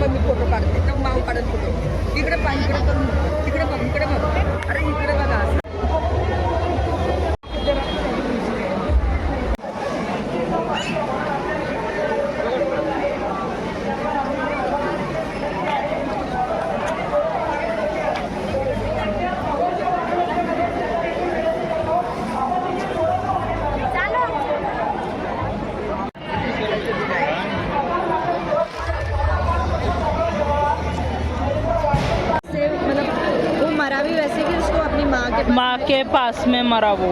मग मी फोटो काढते तर माऊ काढत फोटो इकडे पा इकडे करून इकडे बघ इकडे बघ अरे इकडे बघा असं माँ के पास में मरा वो।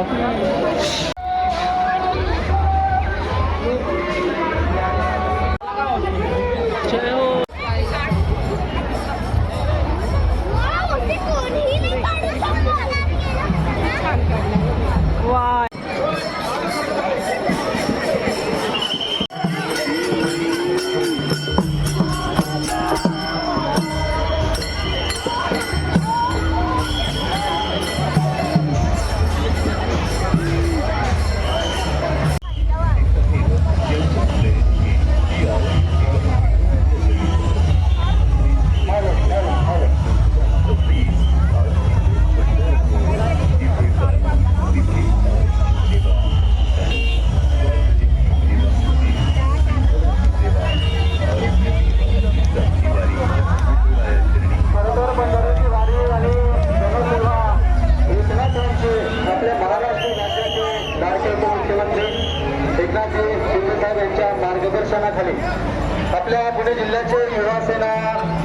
वाह मार्गदर्शनाखाली आपल्या पुणे जिल्ह्याचे युवा सेना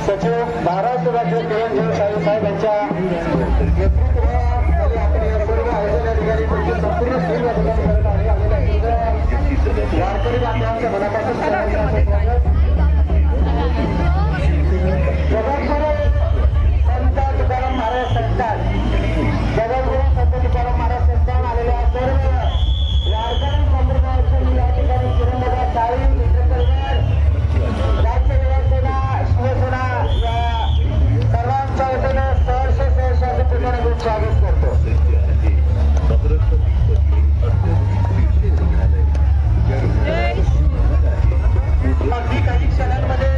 सचिव महाराष्ट्र राज्य किरण साहेब यांच्या नेतृत्वाखाली आपण या सर्व आयोजन अधिकारी संपूर्ण वारकरी बांधवांच्या मनापासून जगद्गुरू संत तुकाराम महाराज संस्थान जगद्गुरू संत तुकाराम महाराज संस्थान आलेल्या सर्व वारकरी संप्रदायाच्या या ठिकाणी किरणनगर चाळी राज्य युवा सेना शिवसेना या सर्वांच्या वतीने सहर्ष असे पूर्ण स्वागत करतो. अगदी काही क्षणांमध्ये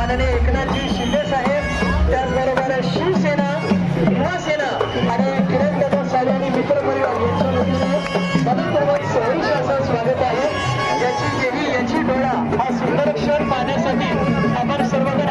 माननीय एकनाथजी शिंदे साहेब, त्याचबरोबर शिवसेना, युवासेना आणि किरण कदम साहेब आणि मित्रपरिवार यांच्या वतीने मनपूर्वक सहर्ष असं स्वागत आहे. याची देवी याची डोळा हा सुंदर क्षण पाहण्यासाठी आपण सर्वजण